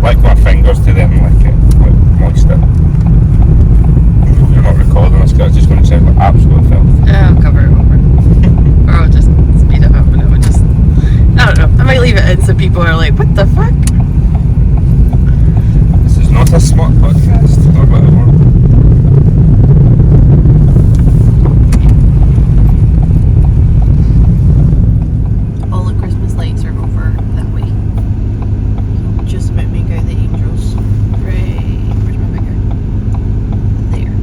like my fingers to them, like moist it. You're not recording this, because it's just going to sound like absolute filth. Yeah, I'll cover it over. Or I'll just speed it up and it would just... I don't know. I might leave it in so people are like, what the fuck? This is not a smart podcast, or whatever. All the Christmas lights are over that way. Just about make out the angels. Right. Where's my finger? There.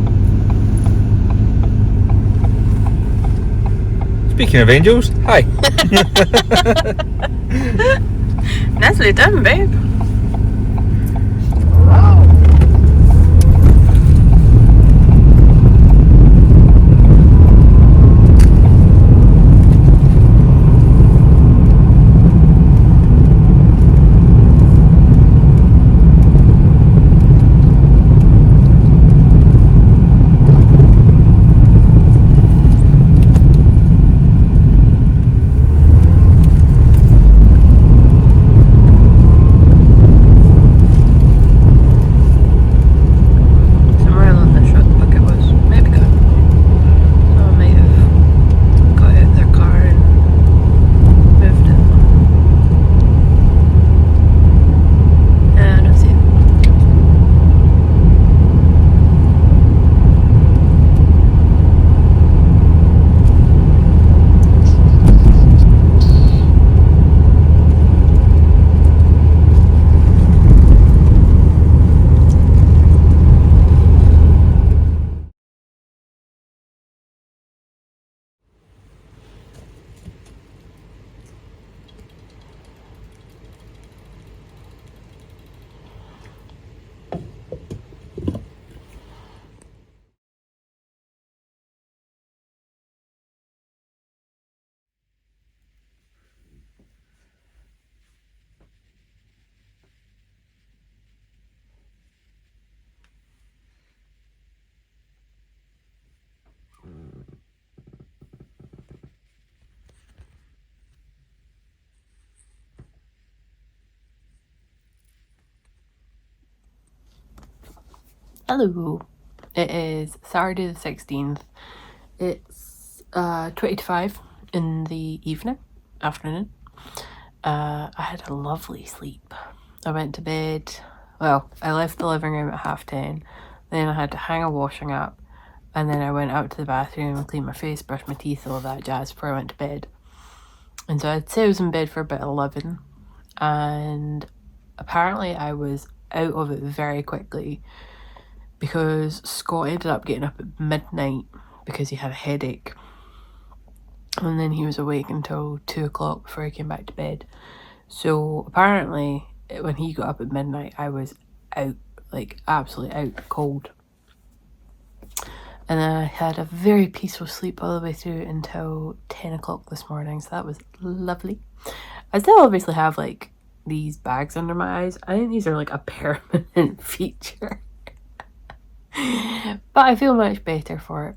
Speaking of angels, hi. Nicely done, babe. Hello. It is Saturday the 16th. It's 20 to 5 in the afternoon. I had a lovely sleep. I went to bed, well, I left the living room at 10:30, then I had to hang a washing up, and then I went out to the bathroom, cleaned my face, brushed my teeth, all that jazz before I went to bed. And so I'd say I was in bed for about 11, and apparently I was out of it very quickly because Scott ended up getting up at midnight because he had a headache, and then he was awake until 2 o'clock before he came back to bed. So apparently when he got up at midnight, I was out, like absolutely out cold, and then I had a very peaceful sleep all the way through until 10 o'clock this morning, so that was lovely. I still obviously have like these bags under my eyes. I think these are like a permanent feature. But I feel much better for it.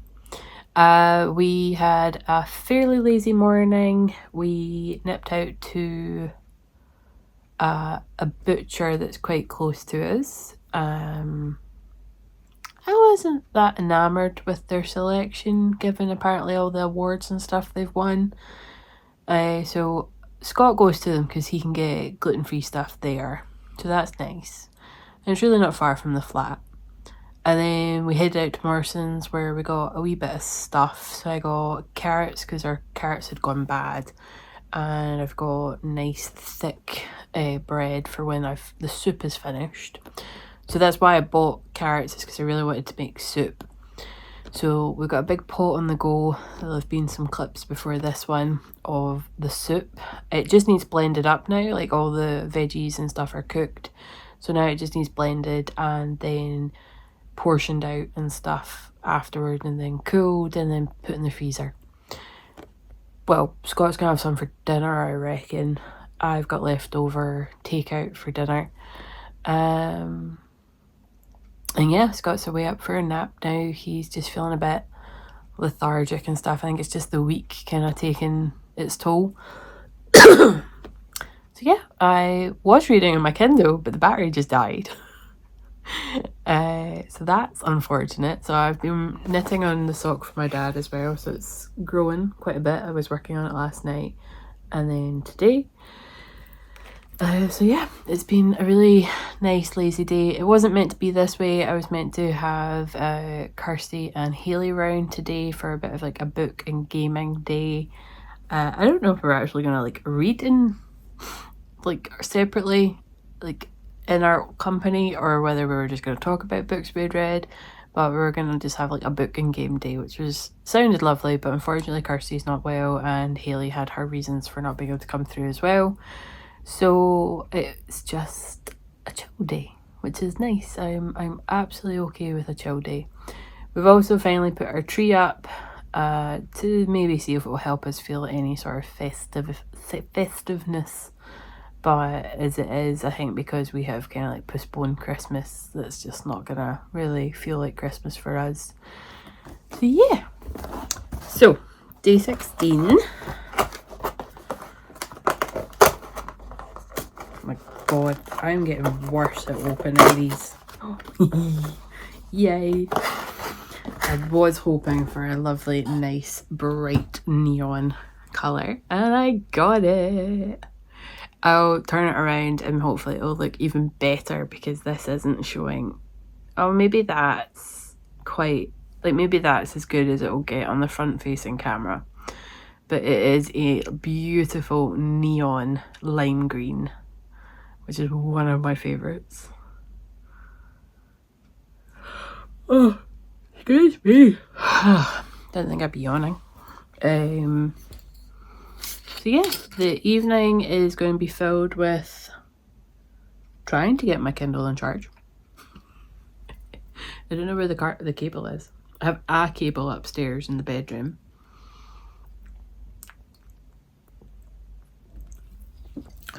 We had a fairly lazy morning. We nipped out to a butcher that's quite close to us. I wasn't that enamoured with their selection, given apparently all the awards and stuff they've won. So Scott goes to them because he can get gluten-free stuff there. So that's nice. And it's really not far from the flat. And then we headed out to Morrison's where we got a wee bit of stuff. So I got carrots because our carrots had gone bad. And I've got nice thick bread for when the soup is finished. So that's why I bought carrots, is because I really wanted to make soup. So we've got a big pot on the go. There'll have been some clips before this one of the soup. It just needs blended up now, like all the veggies and stuff are cooked. So now it just needs blended and then portioned out and stuff afterward, and then cooled and then put in the freezer. Well, Scott's gonna have some for dinner, I reckon. I've got leftover takeout for dinner. And yeah, Scott's away up for a nap now. He's just feeling a bit lethargic and stuff. I think it's just the week kind of taking its toll. So So yeah, I was reading on my Kindle, but the battery just died. So that's unfortunate. So I've been knitting on the sock for my dad as well, so it's growing quite a bit. I was working on it last night and then today. So yeah, it's been a really nice lazy day. It wasn't meant to be this way. I was meant to have Kirsty and Hayley round today for a bit of like a book and gaming day. I don't know if we're actually gonna like read in like separately, like in our company, or whether we were just gonna talk about books we'd read. But we were gonna just have like a book and game day, which sounded lovely. But unfortunately, Kirsty's not well, and Hayley had her reasons for not being able to come through as well. So it's just a chill day, which is nice. I'm absolutely okay with a chill day. We've also finally put our tree up to maybe see if it will help us feel any sort of festiveness. But as it is, I think because we have kind of like postponed Christmas, that's just not gonna really feel like Christmas for us. So yeah. So day 16. My god, I'm getting worse at opening these. Yay. I was hoping for a lovely, nice, bright neon colour, and I got it. I'll turn it around and hopefully it'll look even better, because this isn't showing. Oh, maybe that's quite, like maybe that's as good as it'll get on the front facing camera. But it is a beautiful neon lime green, which is one of my favourites. Oh, excuse me. Didn't think I'd be yawning. So yeah, the evening is going to be filled with trying to get my Kindle in charge. I don't know where the cable is. I have a cable upstairs in the bedroom.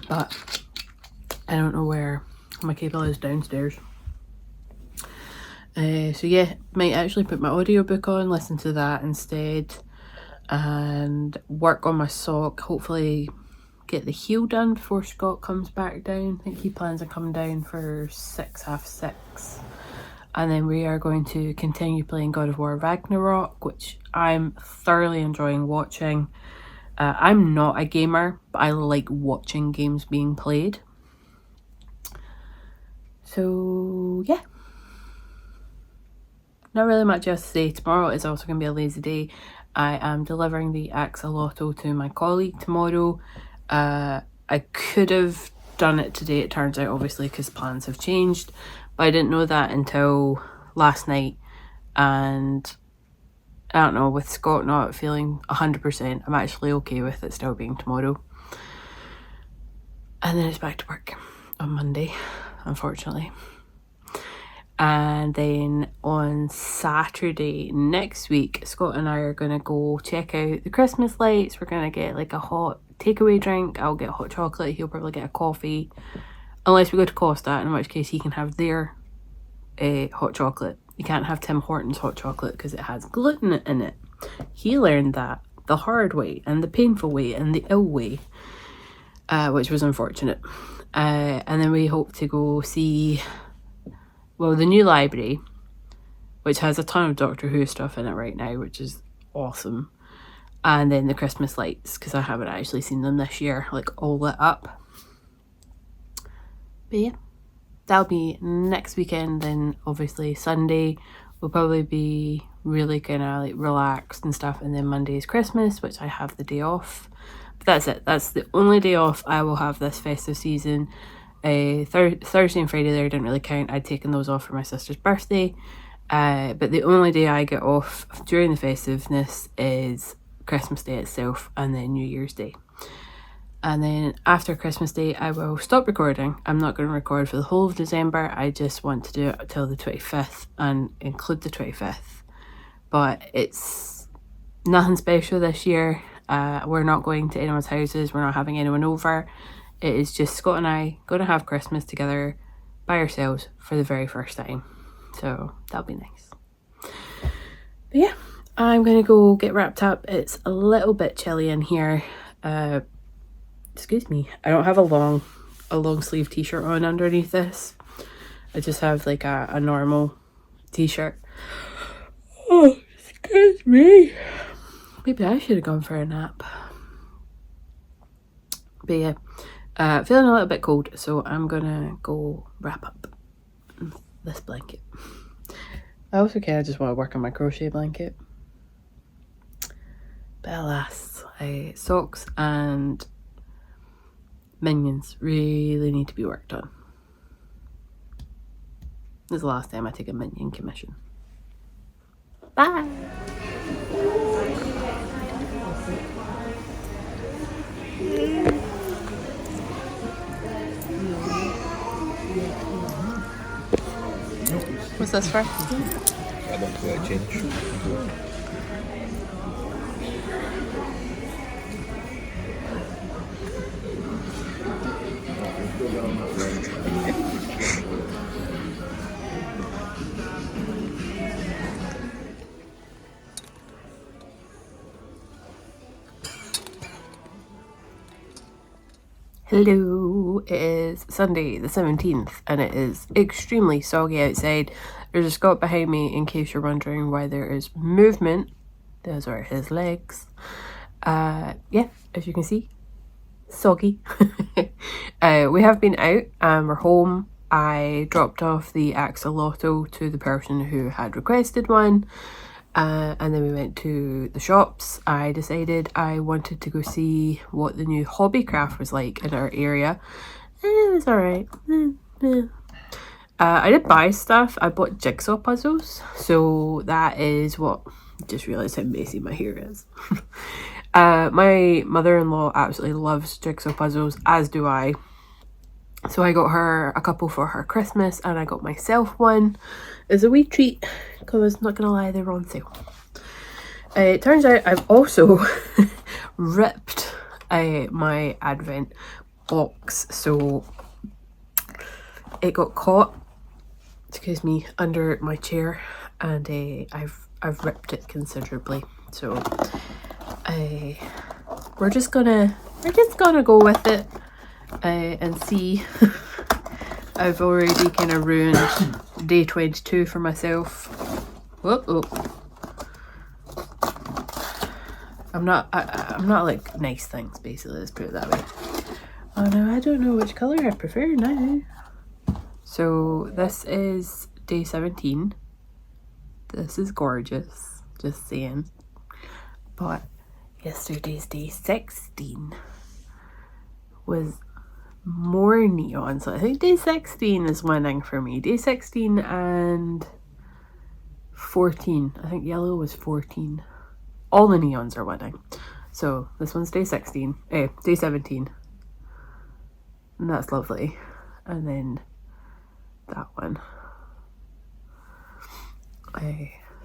But I don't know where my cable is downstairs. So yeah, might actually put my audiobook on, listen to that instead, and work on my sock. Hopefully get the heel done before Scott comes back down. I think he plans on coming down for 6, half 6. And then we are going to continue playing God of War Ragnarok, which I'm thoroughly enjoying watching. I'm not a gamer, but I like watching games being played. So yeah. Not really much else to say. Tomorrow is also going to be a lazy day. I am delivering the axolotl to my colleague tomorrow. I could have done it today, it turns out, obviously, because plans have changed. But I didn't know that until last night. And I don't know, with Scott not feeling 100%, I'm actually okay with it still being tomorrow. And then it's back to work on Monday, unfortunately. And then on Saturday next week, Scott and I are going to go check out the Christmas lights. We're going to get like a hot takeaway drink. I'll get hot chocolate. He'll probably get a coffee. Unless we go to Costa, in which case he can have their hot chocolate. You can't have Tim Hortons hot chocolate because it has gluten in it. He learned that the hard way and the painful way and the ill way, which was unfortunate. And then we hope to go see... well, the new library, which has a ton of Doctor Who stuff in it right now, which is awesome. And then the Christmas lights, because I haven't actually seen them this year, like all lit up. But yeah, that'll be next weekend. Then obviously Sunday will probably be really kind of like relaxed and stuff. And then Monday is Christmas, which I have the day off. But that's it. That's the only day off I will have this festive season. Thursday and Friday there didn't really count. I'd taken those off for my sister's birthday, but the only day I get off during the festiveness is Christmas Day itself, and then New Year's Day. And then after Christmas Day I will stop recording. I'm not going to record for the whole of December. I just want to do it till the 25th and include the 25th, but it's nothing special this year. We're not going to anyone's houses, we're not having anyone over. It is just Scott and I going to have Christmas together by ourselves for the very first time. So that'll be nice. But yeah, I'm going to go get wrapped up. It's a little bit chilly in here. excuse me, I don't have a long sleeve t-shirt on underneath this. I just have like a normal t-shirt. Oh, excuse me. Maybe I should have gone for a nap. But yeah, feeling a little bit cold, so I'm gonna go wrap up this blanket. I also kind of just want to work on my crochet blanket. But alas, socks and minions really need to be worked on. This is the last time I take a minion commission. Bye! What's this for? I don't feel like change. Hello, it is Sunday the 17th and it is extremely soggy outside. There's a Scot behind me in case you're wondering why there is movement. Those are his legs. Yeah, as you can see, soggy. We have been out and we're home. I dropped off the axolotl to the person who had requested one. And then we went to the shops. I decided I wanted to go see what the new Hobbycraft was like in our area. It was alright. I did buy stuff. I bought jigsaw puzzles. So that is what... Just realised how messy my hair is. My mother-in-law absolutely loves jigsaw puzzles, as do I. So I got her a couple for her Christmas and I got myself one as a wee treat because, not gonna lie, they were on sale. It turns out I've also ripped my Advent box, so it got caught, excuse me, under my chair, and I've ripped it considerably. So we're just gonna go with it. And see. I've already kind of ruined day 22 for myself. Whoa. I'm not like nice things, basically, let's put it that way. Oh no, I don't know which colour I prefer now. So this is day 17. This is gorgeous, just saying. But yesterday's day 16 was more neon, so I think day 16 is winning for me. Day 16 and 14. I think yellow was 14. All the neons are winning. So this one's day 16. Day 17. And that's lovely. And then that one.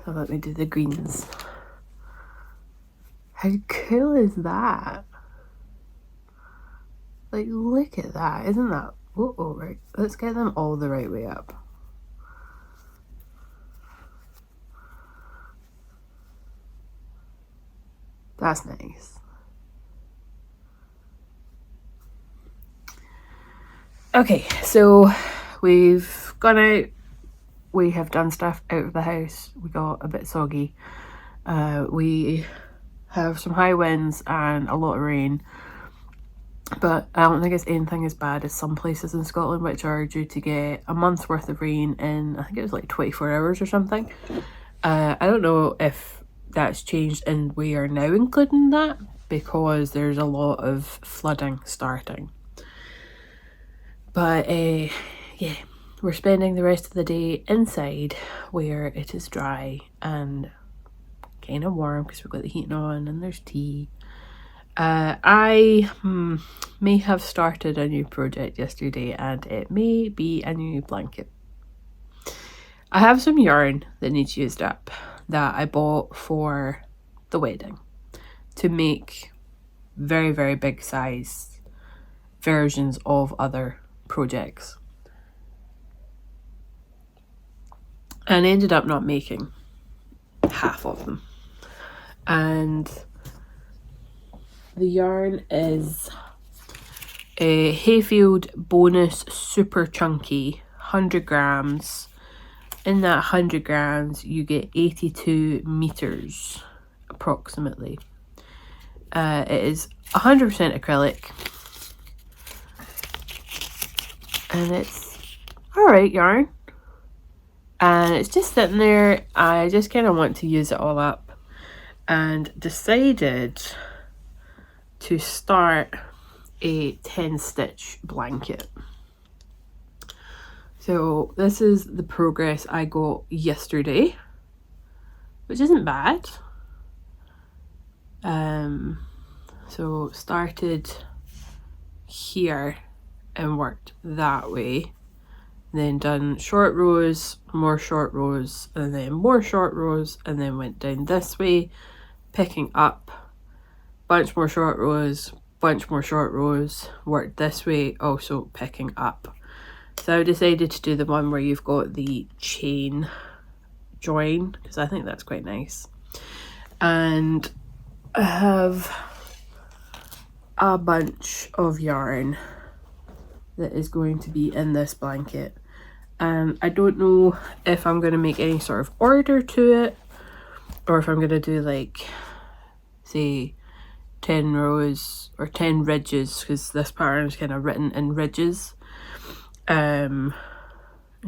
So let me do the greens. How cool is that? Like, look at that. Isn't that... Oh, right. Let's get them all the right way up. That's nice. Okay, so we've gone out. We have done stuff out of the house. We got a bit soggy. We have some high winds and a lot of rain. But I don't think it's anything as bad as some places in Scotland, which are due to get a month's worth of rain in, I think it was like 24 hours or something. I don't know if that's changed and we are now including that, because there's a lot of flooding starting. But yeah, we're spending the rest of the day inside where it is dry and kind of warm because we've got the heating on and there's tea. I may have started a new project yesterday and it may be a new blanket. I have some yarn that needs used up that I bought for the wedding to make very, very big size versions of other projects. And I ended up not making half of them. And the yarn is a Hayfield Bonus Super Chunky, 100 grams. In that 100 grams, you get 82 meters, approximately. It is 100% acrylic. And it's alright yarn. And it's just sitting there. I just kind of want to use it all up. And decided to start a 10 stitch blanket. So this is the progress I got yesterday, which isn't bad. So started here and worked that way, then done short rows, more short rows, and then more short rows, and then went down this way, picking up, bunch more short rows, bunch more short rows, worked this way, also picking up. So I decided to do the one where you've got the chain join, because I think that's quite nice. And I have a bunch of yarn that is going to be in this blanket. I don't know if I'm going to make any sort of order to it, or if I'm going to do like, say, 10 rows or 10 ridges, because this pattern is kind of written in ridges. And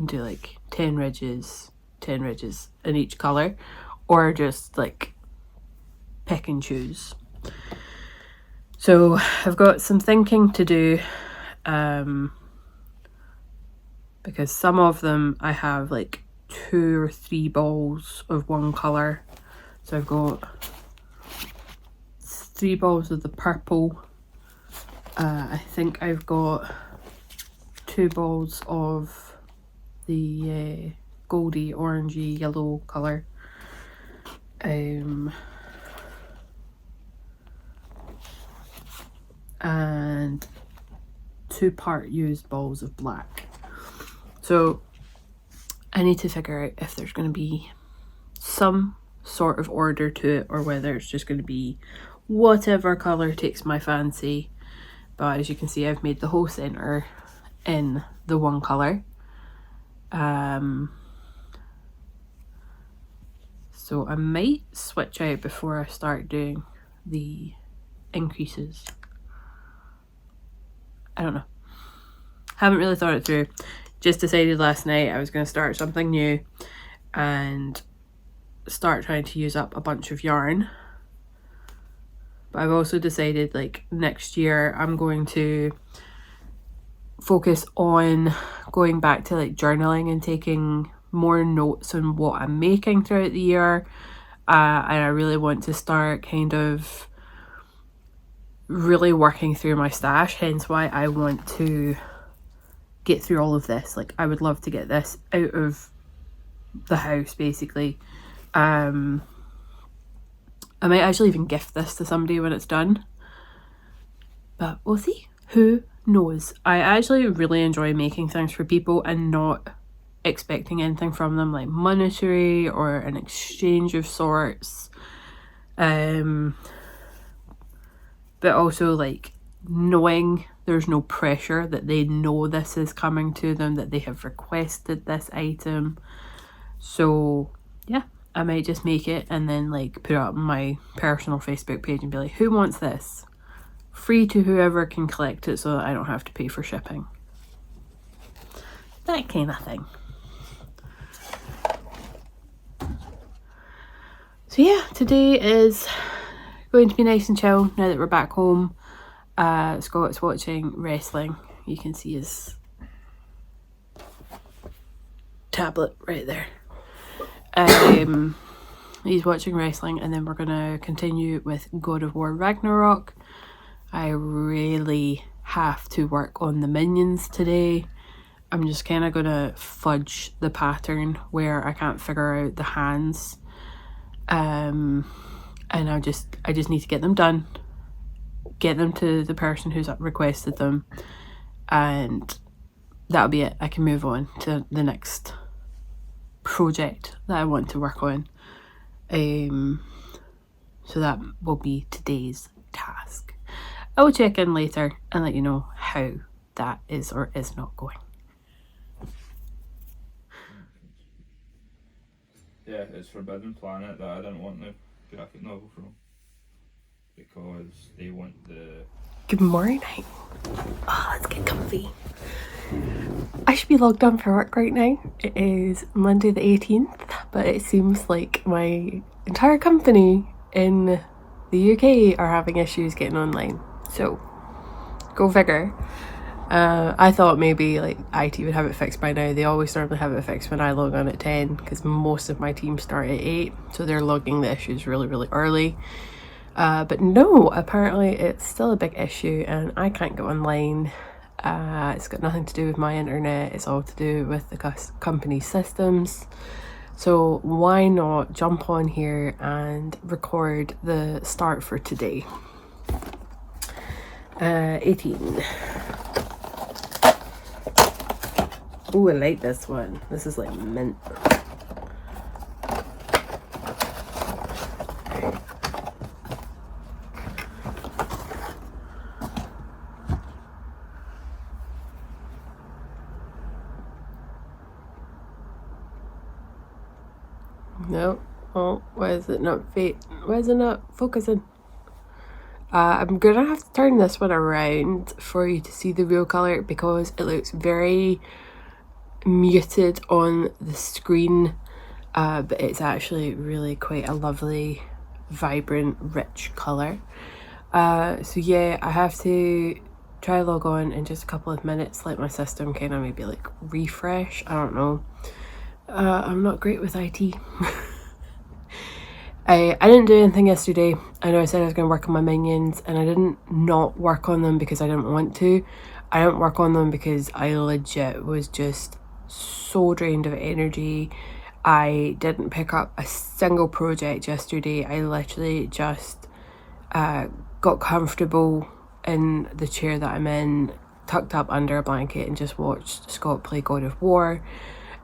do like 10 ridges in each colour, or just like pick and choose. So I've got some thinking to do, because some of them I have like 2 or 3 balls of one colour. So I've got 3 balls of the purple. I think I've got 2 balls of the goldy, orangey, yellow colour. And 2 part used balls of black. So I need to figure out if there's going to be some sort of order to it, or whether it's just going to be whatever colour takes my fancy. But as you can see, I've made the whole centre in the one colour. So I might switch out before I start doing the increases. I don't know. Haven't really thought it through. Just decided last night I was going to start something new and start trying to use up a bunch of yarn. But I've also decided, like, next year I'm going to focus on going back to like journaling and taking more notes on what I'm making throughout the year. And I really want to start kind of really working through my stash, hence why I want to get through all of this. Like, I would love to get this out of the house, basically. I might actually even gift this to somebody when it's done, but we'll see. Who knows? I actually really enjoy making things for people and not expecting anything from them, like monetary or an exchange of sorts. But also like knowing there's no pressure, that they know this is coming to them, that they have requested this item. So yeah, I might just make it and then like put it up on my personal Facebook page and be like, who wants this? Free to whoever can collect it, so that I don't have to pay for shipping. That kind of thing. So yeah, today is going to be nice and chill now that we're back home. Scott's watching wrestling. You can see his tablet right there. He's watching wrestling, and then we're gonna continue with God of War Ragnarok. I really have to work on the minions today. I'm just kind of gonna fudge the pattern where I can't figure out the hands. And I just need to get them done, get them to the person who's requested them, and that'll be it. I can move on to the next project that I want to work on. So that will be today's task. I will check in later and let you know how that is or is not going. Yeah, it's Forbidden Planet that I didn't want the graphic novel from, because they want the... Good morning. Oh, let's get comfy. I should be logged on for work right now. It is Monday the 18th, but it seems like my entire company in the UK are having issues getting online. So, go figure. I thought maybe like IT would have it fixed by now. They always normally have it fixed when I log on at 10 because most of my team start at 8, so they're logging the issues really early. But no, apparently it's still a big issue and I can't go online. It's got nothing to do with my internet, it's all to do with the company's systems. So why not jump on here and record the start for today. 18. Ooh, I like this one. This is like mint. No. Oh, why is it not why is it not focusing? I'm gonna have to turn this one around for you to see the real colour because it looks very muted on the screen, but it's actually really quite a lovely, vibrant, rich colour. So yeah, I have to try log on in just a couple of minutes, let my system kind of maybe like refresh. I don't know. I'm not great with IT. I didn't do anything yesterday. I know I said I was going to work on my minions and I didn't not work on them because I didn't want to. I didn't work on them because I legit was just so drained of energy. I didn't pick up a single project yesterday. I literally just got comfortable in the chair that I'm in, tucked up under a blanket and just watched Scott play God of War.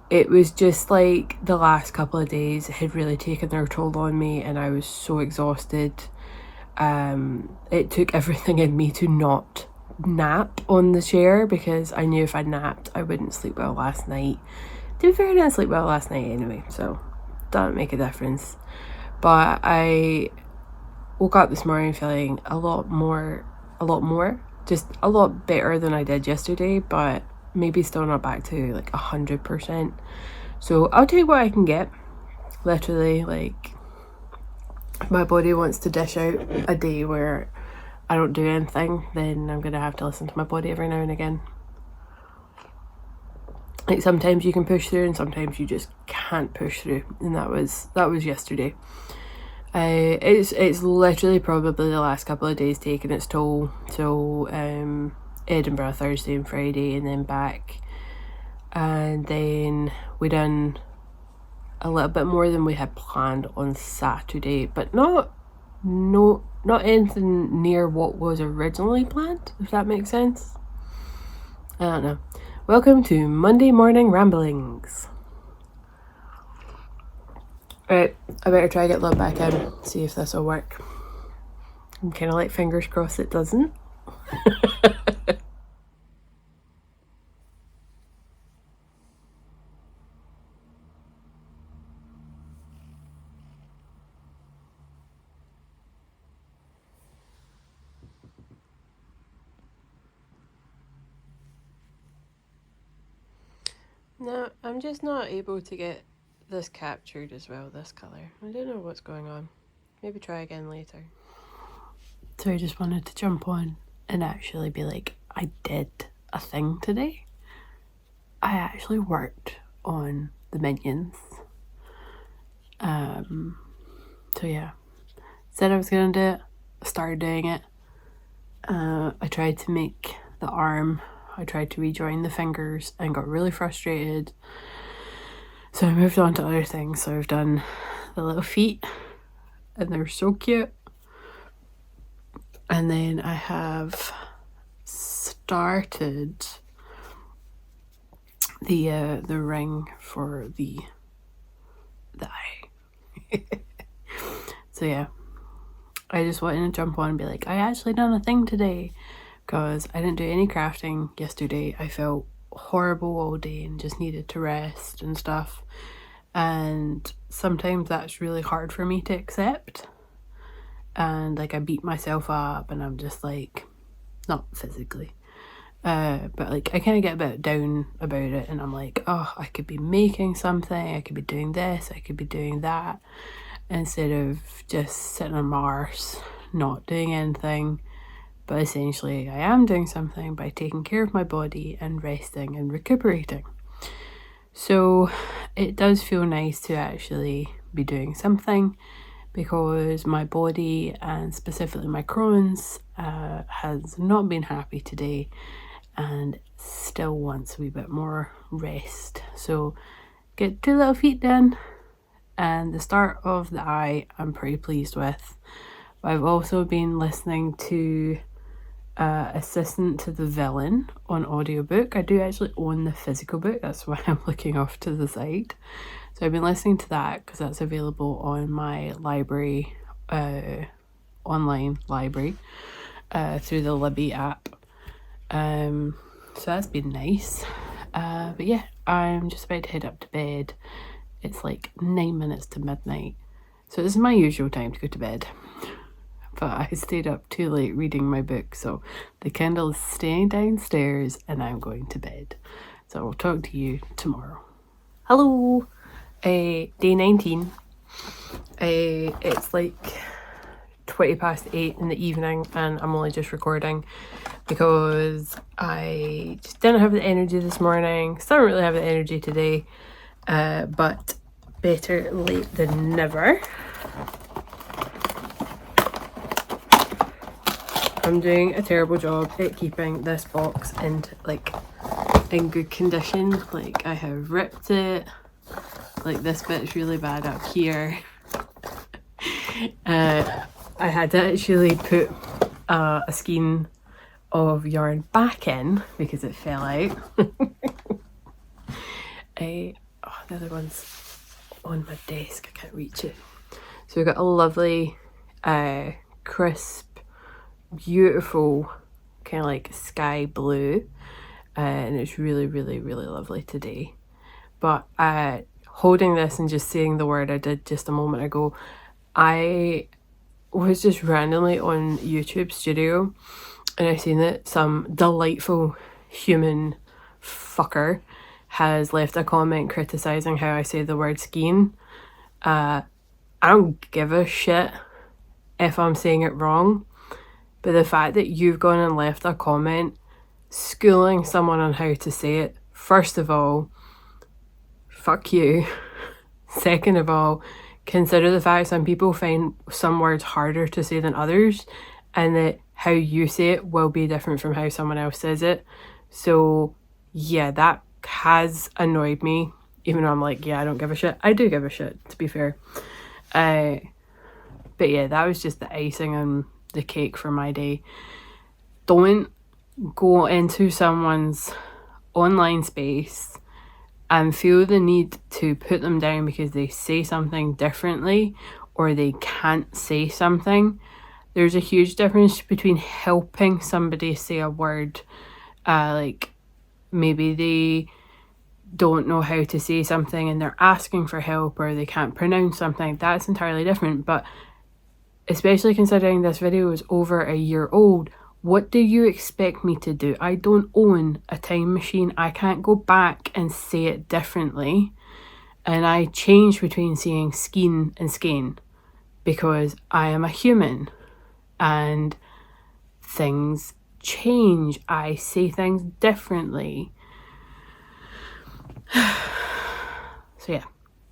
It was just like the last couple of days had really taken their toll on me and I was so exhausted. It took everything in me to not nap on the chair because I knew if I napped I wouldn't sleep well last night. To be fair, I didn't sleep well last night anyway, so doesn't make a difference. But I woke up this morning feeling a lot more, just a lot better than I did yesterday, but maybe still not back to like 100%. So I'll take what I can get. Literally, like, if my body wants to dish out a day where I don't do anything, then I'm gonna have to listen to my body every now and again. Like sometimes you can push through and sometimes you just can't push through, and that was yesterday. It's literally probably the last couple of days taking its toll. So Edinburgh Thursday and Friday and then back, and then we done a little bit more than we had planned on Saturday, but not anything near what was originally planned, if that makes sense. I don't know. Welcome to Monday morning ramblings. Right, I better try to get logged back in, see if this will work. I'm kind of like fingers crossed it doesn't. No, I'm just not able to get this captured as well, this colour. I don't know what's going on. Maybe try again later. So I just wanted to jump on and actually be like, I did a thing today. I actually worked on the minions. So yeah. Said I was gonna do it, started doing it. I tried to make the arm, I tried to rejoin the fingers and got really frustrated. So I moved on to other things. So I've done the little feet and they're so cute. And then I have started the ring for the eye. So yeah, I just wanted to jump on and be like, I actually done a thing today, because I didn't do any crafting yesterday. I felt horrible all day and just needed to rest and stuff. And sometimes that's really hard for me to accept. And like I beat myself up and I'm just like, not physically, but like I kind of get a bit down about it, and I'm like, oh, I could be making something, I could be doing this, I could be doing that, instead of just sitting on my arse not doing anything. But essentially I am doing something by taking care of my body and resting and recuperating. So it does feel nice to actually be doing something, because my body, and specifically my Crohn's, has not been happy today and still wants a wee bit more rest. So get 2 little feet done, and the start of the eye I'm pretty pleased with. But I've also been listening to Assistant to the Villain on audiobook. I do actually own the physical book, that's why I'm looking off to the side. So I've been listening to that because that's available on my library, online library, through the Libby app. So that's been nice. But yeah, I'm just about to head up to bed. It's like 9 minutes to midnight. So this is my usual time to go to bed. But I stayed up too late reading my book, so the Kindle is staying downstairs and I'm going to bed. So I'll talk to you tomorrow. Hello! Day 19. It's like 8:20 in the evening and I'm only just recording because I just didn't have the energy this morning. Still don't really have the energy today, but better late than never. I'm doing a terrible job at keeping this box in good condition. Like, I have ripped it. Like, this bit's really bad up here. I had to actually put a skein of yarn back in because it fell out. The other one's on my desk. I can't reach it. So we've got a lovely, crisp, beautiful kind of like sky blue, and it's really, really, really lovely today. But holding this and just saying the word I did just a moment ago, I was just randomly on YouTube Studio and I seen that some delightful human fucker has left a comment criticizing how I say the word skein. I don't give a shit if I'm saying it wrong. But the fact that you've gone and left a comment schooling someone on how to say it, first of all, fuck you. Second of all, consider the fact some people find some words harder to say than others, and that how you say it will be different from how someone else says it. So yeah, that has annoyed me, even though I'm like, yeah, I don't give a shit. I do give a shit, to be fair. But yeah, that was just the icing on the cake for my day. Don't go into someone's online space and feel the need to put them down because they say something differently or they can't say something. There's a huge difference between helping somebody say a word, like maybe they don't know how to say something and they're asking for help, or they can't pronounce something. That's entirely different. But especially considering this video is over a year old, what do you expect me to do? I don't own a time machine. I can't go back and say it differently. And I change between saying skein and skein because I am a human and things change. I say things differently. So yeah,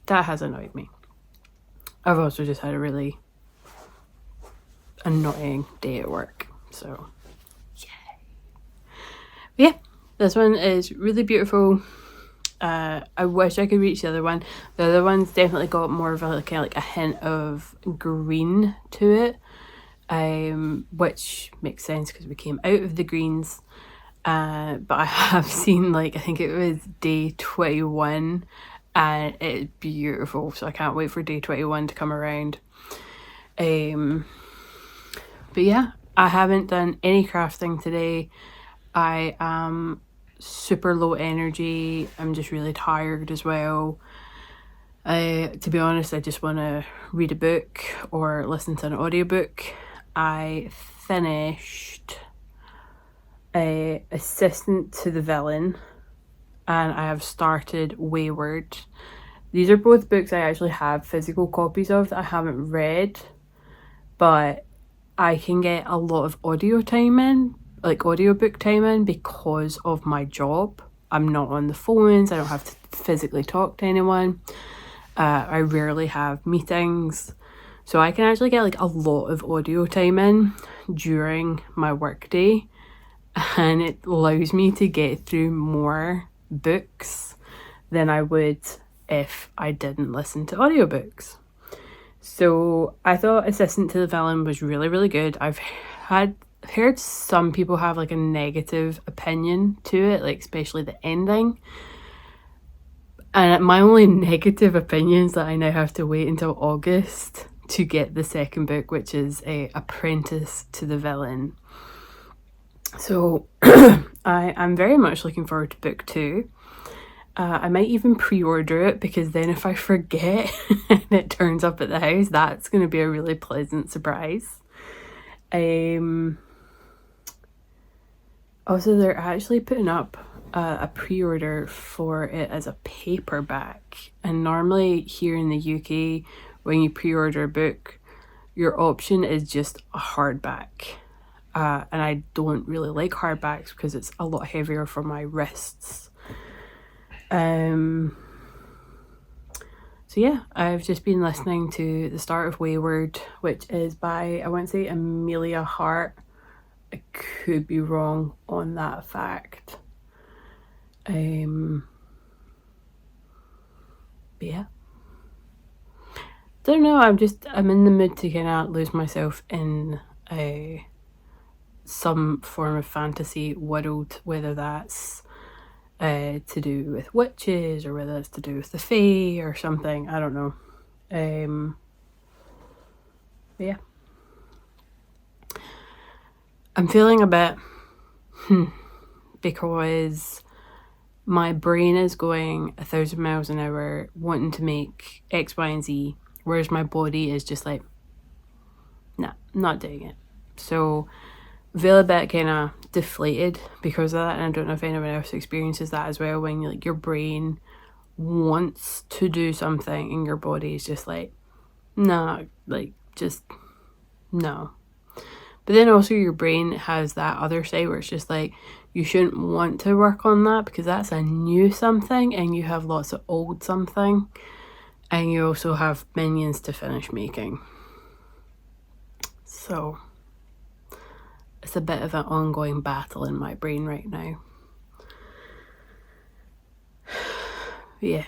that has annoyed me. I've also just had a really annoying day at work, so yeah, this one is really beautiful. I wish I could reach the other one. The other one's definitely got more of a kind of like a hint of green to it, which makes sense because we came out of the greens. But I have seen, like, I think it was day 21 and it's beautiful, so I can't wait for day 21 to come around. But yeah, I haven't done any crafting today. I am super low energy. I'm just really tired as well. To be honest, I just want to read a book or listen to an audiobook. I finished Assistant to the Villain, and I have started Wayward. These are both books I actually have physical copies of that I haven't read, but I can get a lot of audio time in, like audiobook time in, because of my job. I'm not on the phones, I don't have to physically talk to anyone. I rarely have meetings, so I can actually get like a lot of audio time in during my workday, and it allows me to get through more books than I would if I didn't listen to audiobooks. So I thought Assistant to the Villain was really, really good. I've heard some people have like a negative opinion to it, like especially the ending. And my only negative opinion is that I now have to wait until August to get the second book, which is Apprentice to the Villain. So I'm very much looking forward to book 2. I might even pre-order it, because then if I forget and it turns up at the house, that's going to be a really pleasant surprise. Also, they're actually putting up a pre-order for it as a paperback, and normally here in the UK, when you pre-order a book, your option is just a hardback, and I don't really like hardbacks because it's a lot heavier for my wrists. So yeah, I've just been listening to the start of Wayward, which is by, I want to say, Amelia Hart. I could be wrong on that fact. But yeah, don't know, I'm in the mood to kind of lose myself in some form of fantasy world, whether that's to do with witches or whether it's to do with the fae or something, I don't know. But yeah, I'm feeling a bit because my brain is going 1,000 miles an hour wanting to make X, Y, and Z, whereas my body is just like, nah, not doing it. So I feel a bit kind of deflated because of that, and I don't know if anyone else experiences that as well, when like your brain wants to do something and your body is just like, nah, like just no. But then also your brain has that other side where it's just like, you shouldn't want to work on that because that's a new something and you have lots of old something, and you also have minions to finish making. So it's a bit of an ongoing battle in my brain right now. But yeah,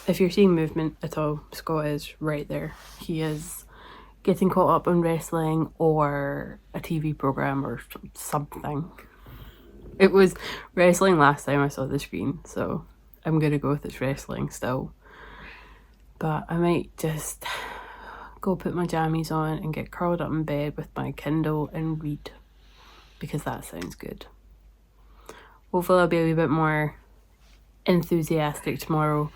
if you're seeing movement at all, Scott is right there. He is getting caught up on wrestling or a TV program or something. It was wrestling last time I saw the screen, so I'm gonna go with it's wrestling still. But I might just go put my jammies on and get curled up in bed with my Kindle and read, because that sounds good. Hopefully I'll be a wee bit more enthusiastic tomorrow,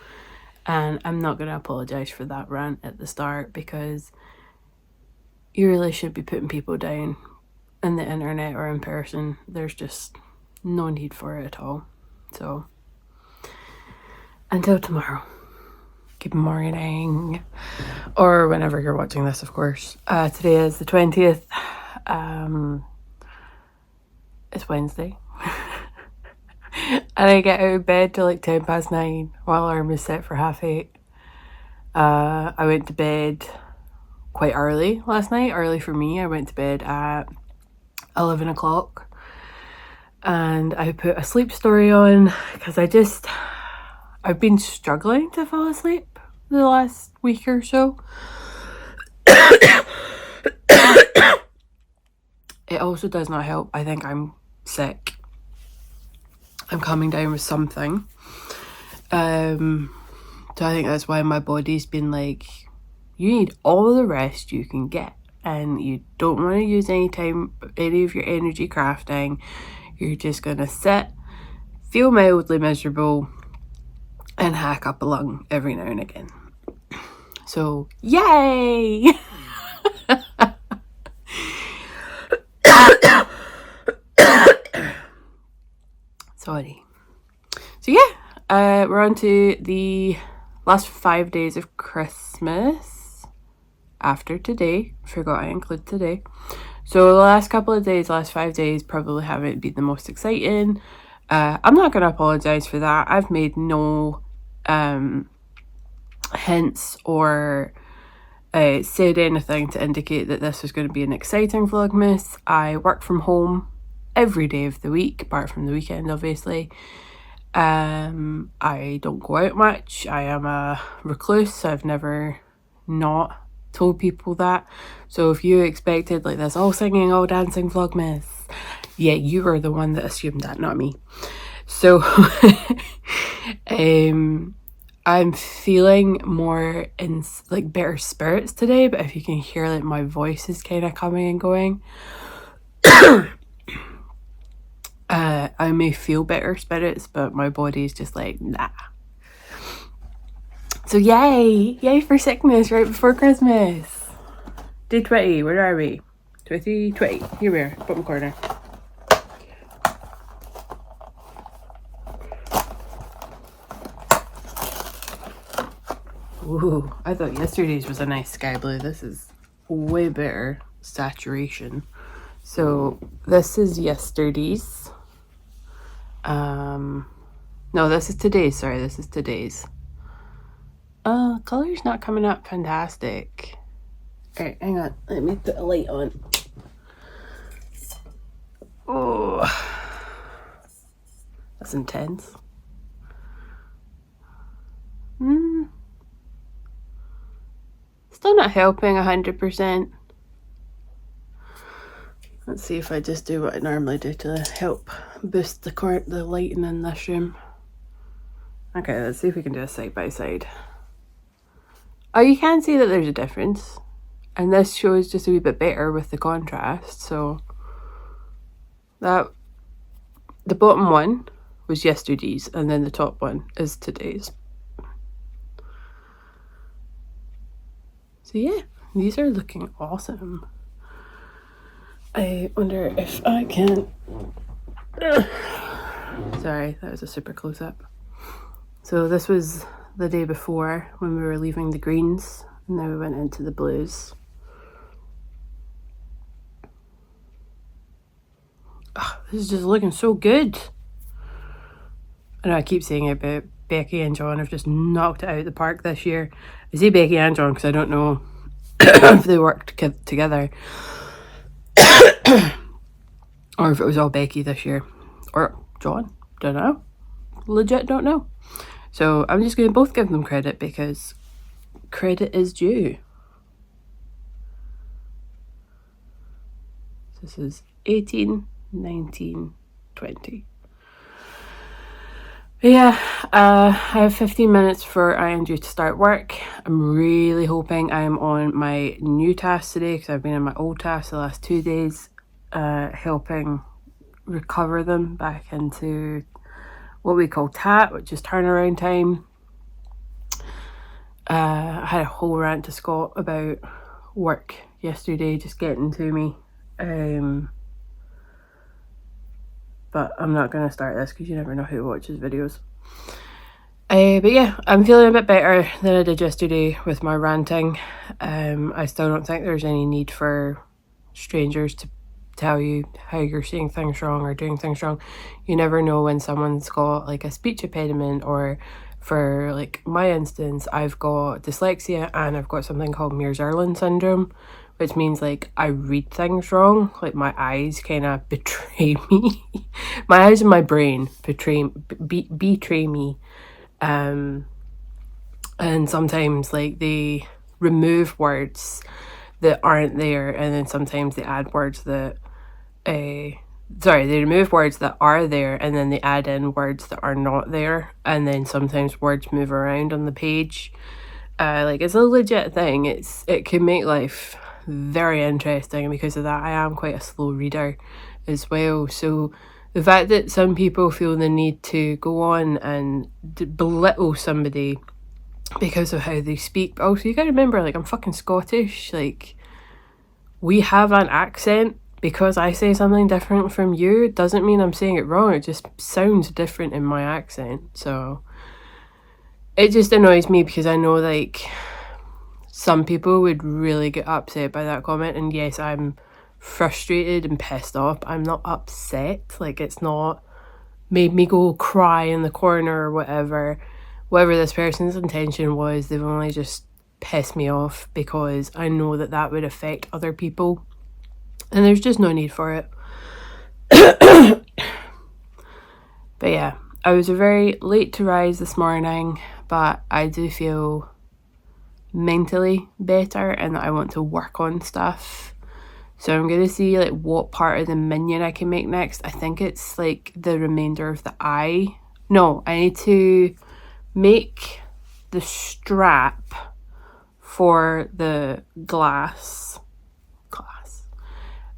and I'm not going to apologise for that rant at the start, because you really should be putting people down in the internet or in person. There's just no need for it at all. So until tomorrow, good morning, or whenever you're watching this, of course. Today is the 20th. It's Wednesday. And I get out of bed till like 9:10 while alarm is set for 8:30. I went to bed quite early last night. Early for me. I went to bed at 11 o'clock. And I put a sleep story on because I've been struggling to fall asleep the last week or so. It also does not help. I think I'm sick. I'm coming down with something. So I think that's why my body's been like, you need all the rest you can get. and you don't want to use any of your energy crafting, you're just going to sit, feel mildly miserable, and hack up a lung every now and again. So, yay! Sorry. So yeah, we're on to the last 5 days of Christmas after today. Forgot I include today. So the last couple of days, last 5 days, probably haven't been the most exciting. I'm not going to apologise for that. I've made no hints or said anything to indicate that this was going to be an exciting Vlogmas. I work from home every day of the week, apart from the weekend, obviously. I don't go out much. I am a recluse. I've never not told people that. So if you expected like this all singing, all dancing Vlogmas, yeah, you were the one that assumed that, not me. So I'm feeling more in like better spirits today, but if you can hear like my voice is kind of coming and going, I may feel better spirits, but my body is just like, nah. So yay for sickness right before Christmas. Day 20, where are we? 20, here we are, bottom corner. Ooh, I thought yesterday's was a nice sky blue. This is way better saturation. So this is yesterday's. No, this is today's. Sorry, this is today's. Color's not coming up fantastic. Alright, hang on. Let me put a light on. Oh, that's intense. Still not helping 100%. Let's see if I just do what I normally do to help boost the lighting in this room. Okay, let's see if we can do a side by side. Oh, you can see that there's a difference. And this shows just a wee bit better with the contrast. So that the bottom one was yesterday's and then the top one is today's. So yeah, these are looking awesome. I wonder if I can... Sorry, that was a super close-up. So this was the day before when we were leaving the greens, and then we went into the blues. Oh, this is just looking so good. I know I keep saying it, but Becky and John have just knocked it out of the park this year. I say Becky and John because I don't know if they worked together. Or if it was all Becky this year. Or John. Don't know. Legit don't know. So I'm just going to both give them credit because credit is due. This is 18, 19, 20. But yeah, I have 15 minutes before I am due to start work. I'm really hoping I am on my new task today because I've been on my old task the last 2 days, helping recover them back into what we call TAT, which is turnaround time. I had a whole rant to Scott about work yesterday, just getting to me. But I'm not going to start this because you never know who watches videos. But yeah, I'm feeling a bit better than I did yesterday with my ranting. I still don't think there's any need for strangers to tell you how you're seeing things wrong or doing things wrong. You never know when someone's got like a speech impediment, or for like my instance, I've got dyslexia and I've got something called Mears-Erland syndrome, which means like I read things wrong. Like my eyes kind of betray me. My eyes and my brain betray me. And sometimes like they remove words that aren't there, and then sometimes they add words that they remove words that are there, and then they add in words that are not there, and then sometimes words move around on the page. Like it's a legit thing. It can make life very interesting, and because of that I am quite a slow reader as well. So the fact that some people feel the need to go on and belittle somebody because of how they speak, but also you gotta remember, like, I'm fucking Scottish, like, we have an accent. Because I say something different from you doesn't mean I'm saying it wrong, it just sounds different in my accent. So it just annoys me because I know, like, some people would really get upset by that comment, and yes, I'm frustrated and pissed off, but I'm not upset. Like, it's not made me go cry in the corner or whatever. Whatever this person's intention was, they've only just pissed me off because I know that that would affect other people, and there's just no need for it. But yeah, I was very late to rise this morning, but I do feel mentally better and that I want to work on stuff. So I'm going to see, like, what part of the minion I can make next. I think it's like the remainder of the eye. No, I need to make the strap for the glass.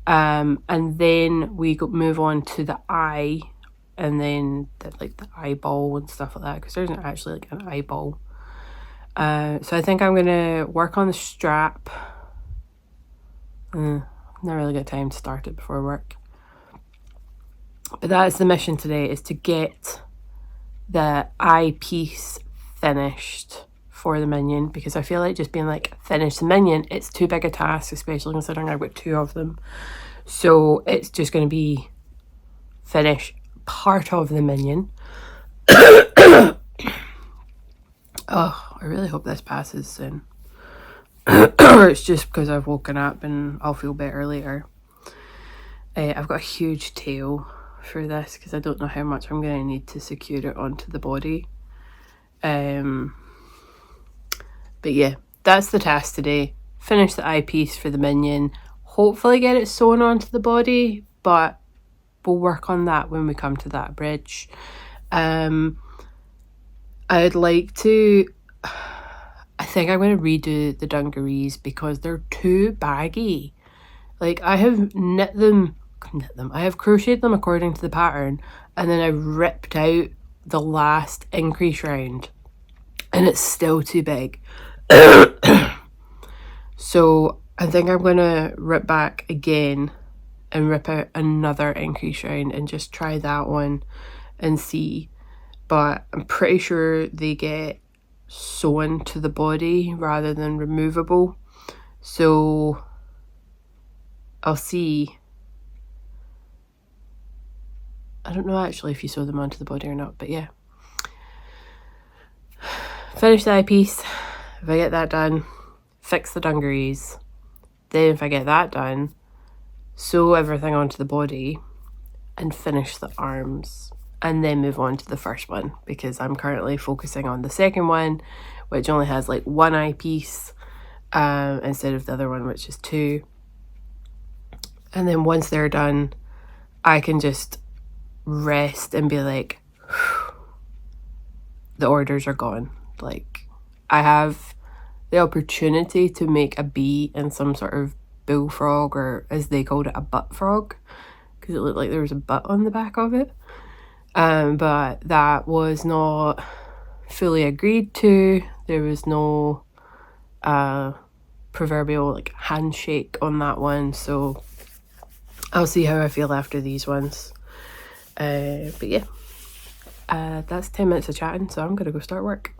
And then we move on to the eye, and then the eyeball and stuff like that, because there's not actually like an eyeball. So I think I'm gonna work on the strap. Not really got time to start it before work, but that is the mission today, is to get the eye piece finished for the minion, because I feel like just being like, finish the minion, it's too big a task, especially considering I've got 2 of them. So it's just going to be finish part of the minion. Oh, I really hope this passes soon. Or it's just because I've woken up and I'll feel better later. I've got a huge tail for this because I don't know how much I'm going to need to secure it onto the body. But yeah, that's the task today. Finish the eyepiece for the minion. Hopefully get it sewn onto the body, but we'll work on that when we come to that bridge. I'd like to... I think I'm going to redo the dungarees because they're too baggy. Like, I have knit them. I have crocheted them according to the pattern, and then I ripped out the last increase round, and it's still too big. So I think I'm going to rip back again and rip out another increase round and just try that one and see. But I'm pretty sure they get sewn to the body rather than removable. So I'll see. I don't know actually if you sew them onto the body or not, but yeah. Finish the eyepiece. If I get that done, fix the dungarees. Then if I get that done, sew everything onto the body and finish the arms. And then move on to the first one, because I'm currently focusing on the second one, which only has like 1 eyepiece instead of the other one, which is 2. And then once they're done, I can just rest and be like, the orders are gone. Like, I have the opportunity to make a bee and some sort of bullfrog, or as they called it, a butt frog, because it looked like there was a butt on the back of it. But that was not fully agreed to. There was no proverbial like handshake on that one, so I'll see how I feel after these ones. But yeah, that's 10 minutes of chatting, so I'm gonna go start work.